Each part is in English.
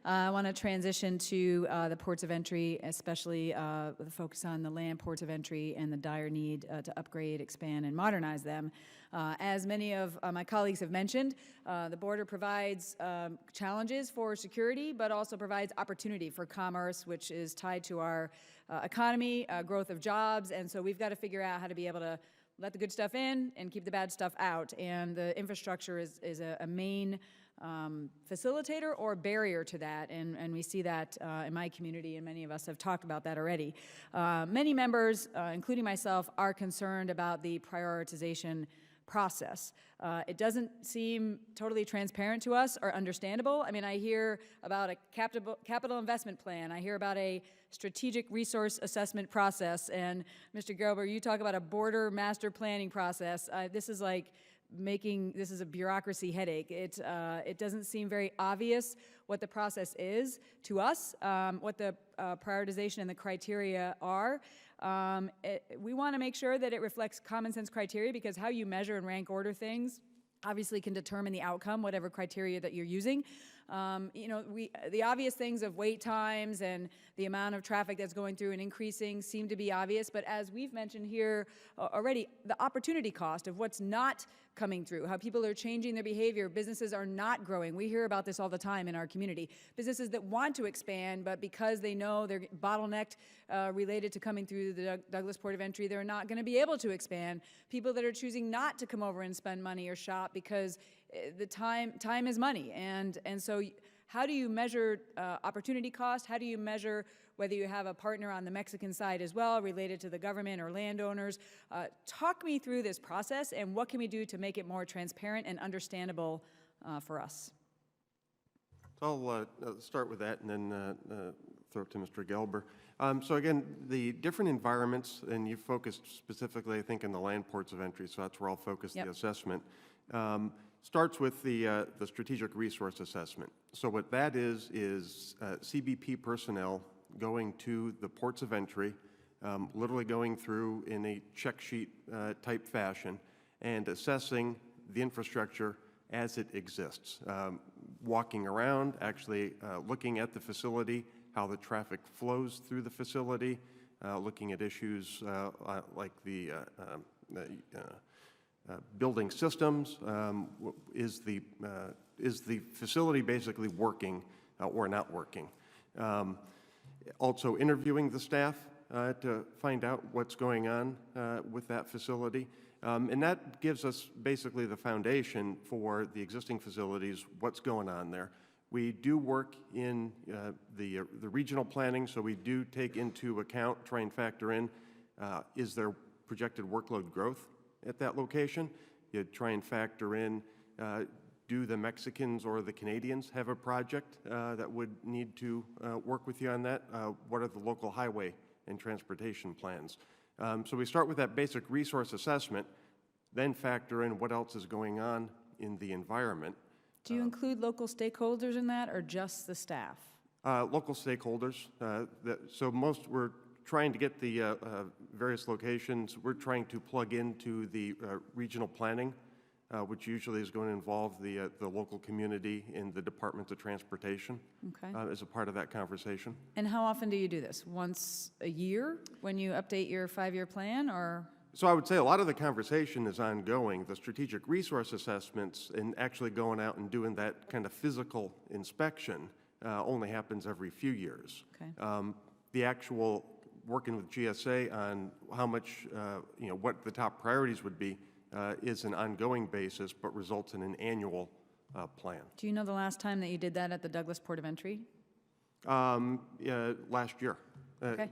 I want to transition to the ports of entry, especially with a focus on the land ports of entry and the dire need to upgrade, expand, and modernize them. As many of my colleagues have mentioned, the border provides challenges for security, but also provides opportunity for commerce, which is tied to our economy, growth of jobs, and so we've got to figure out how to be able to let the good stuff in and keep the bad stuff out. And the infrastructure is a main facilitator or barrier to that, and we see that in my community, and many of us have talked about that already. Many members, including myself, are concerned about the prioritization process. It doesn't seem totally transparent to us or understandable. I mean, I hear about a capital investment plan. I hear about a strategic resource assessment process. And Mr. Gelber, you talk about a border master planning process. This is like this is a bureaucracy headache. It doesn't seem very obvious what the process is to us, what the prioritization and the criteria are. We want to make sure that it reflects common sense criteria, because how you measure and rank order things obviously can determine the outcome, whatever criteria that you're using. You know, the obvious things of wait times and the amount of traffic that's going through and increasing seem to be obvious, but as we've mentioned here already, the opportunity cost of what's not coming through, how people are changing their behavior, businesses are not growing. We hear about this all the time in our community. Businesses that want to expand, but because they know they're bottlenecked related to coming through the Douglas Port of Entry, they're not going to be able to expand. People that are choosing not to come over and spend money or shop because the time is money, and so how do you measure opportunity cost? How do you measure whether you have a partner on the Mexican side as well related to the government or landowners? Talk me through this process, and what can we do to make it more transparent and understandable for us? So I'll start with that and then throw it to Mr. Gelber. So again, the different environments, and you focused specifically, I think, in the land ports of entry, so that's where I'll focus the assessment. Starts with the strategic resource assessment. So what that is CBP personnel going to the ports of entry, literally going through in a check sheet type fashion and assessing the infrastructure as it exists. Walking around, actually looking at the facility, how the traffic flows through the facility, looking at issues like the building systems. Is the facility basically working or not working? Also interviewing the staff to find out what's going on with that facility. And that gives us basically the foundation for the existing facilities, what's going on there. We do work in the regional planning, so we do take into account, try and factor in, is there projected workload growth at that location? You try and factor in, do the Mexicans or the Canadians have a project that would need to work with you on that? What are the local highway and transportation plans? So we start with that basic resource assessment, then factor in what else is going on in the environment. Do you include local stakeholders in that, or just the staff? Local stakeholders. So we're trying to get the various locations, we're trying to plug into the regional planning, which usually is going to involve the local community and the Department of Transportation as a part of that conversation. And how often do you do this? Once a year when you update your 5-year plan, or? So I would say a lot of the conversation is ongoing. The strategic resource assessments and actually going out and doing that kind of physical inspection only happens every few years. The actual working with GSA on how much, what the top priorities would be is an ongoing basis, but results in an annual plan. Do you know the last time that you did that at the Douglas Port of Entry? Last year.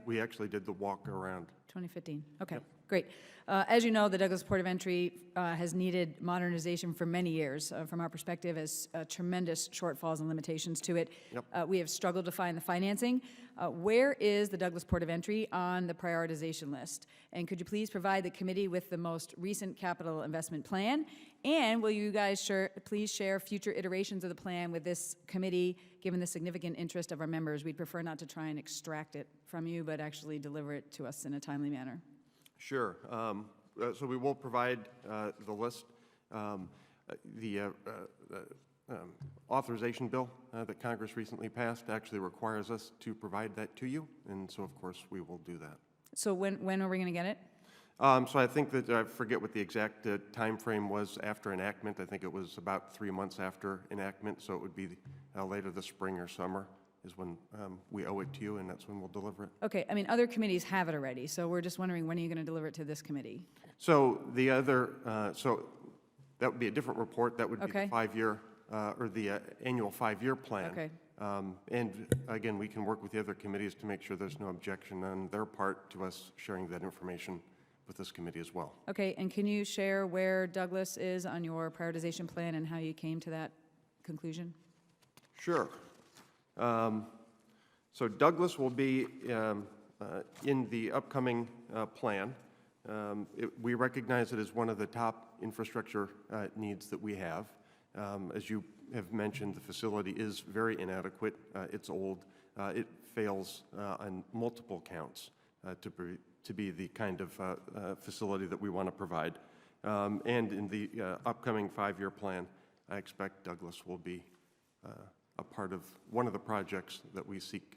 We actually did the walk around. 2015. Okay, great. As you know, the Douglas Port of Entry has needed modernization for many years. From our perspective, has tremendous shortfalls and limitations to it. We have struggled to find the financing. Where is the Douglas Port of Entry on the prioritization list? And could you please provide the committee with the most recent capital investment plan? And will you guys please share future iterations of the plan with this committee, given the significant interest of our members? We'd prefer not to try and extract it from you, but actually deliver it to us in a timely manner. Sure. So we will provide the list. authorization bill that Congress recently passed actually requires us to provide that to you, and so of course we will do that. So when are we going to get it? So I think that, I forget what the exact time frame was after enactment. I think it was about 3 months after enactment, so it would be later this spring or summer is when we owe it to you, and that's when we'll deliver it. Okay, I mean, other committees have it already, so we're just wondering, when are you going to deliver it to this committee? So the other, so that would be a different report. That would be Okay. the 5-year, or the annual 5-year plan. Okay. And again, we can work with the other committees to make sure there's no objection on their part to us sharing that information with this committee as well. Okay, and can you share where Douglas is on your prioritization plan and how you came to that conclusion? Sure. So Douglas will be in the upcoming plan. We recognize it as one of the top infrastructure needs that we have. As you have mentioned, the facility is very inadequate. It's old. It fails on multiple counts to be the kind of facility that we want to provide. And in the upcoming 5-year plan, I expect Douglas will be a part of one of the projects that we seek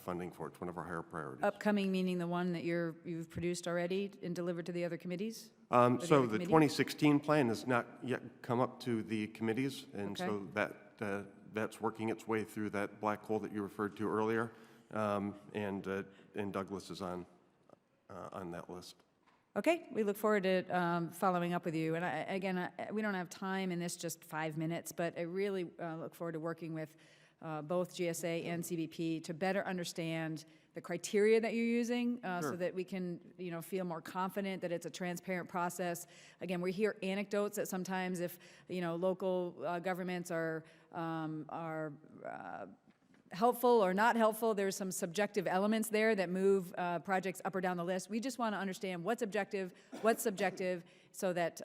funding for. It's one of our higher priorities. Upcoming meaning the one that you've produced already and delivered to the other committees? So the 2016 plan has not yet come up to the committees, and Okay. so that's working its way through that black hole that you referred to earlier, and Douglas is on that list. Okay, we look forward to following up with you. And we don't have time in this just 5 minutes, but I really look forward to working with both GSA and CBP to better understand the criteria that you're using, so that we can, feel more confident that it's a transparent process. Again, we hear anecdotes that sometimes if, local governments are helpful or not helpful, there's some subjective elements there that move projects up or down the list. We just want to understand what's objective, what's subjective, so that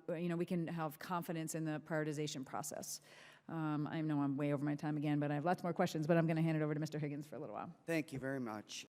we can have confidence in the prioritization process. I know I'm way over my time again, but I have lots more questions, but I'm going to hand it over to Mr. Higgins for a little while. Thank you very much.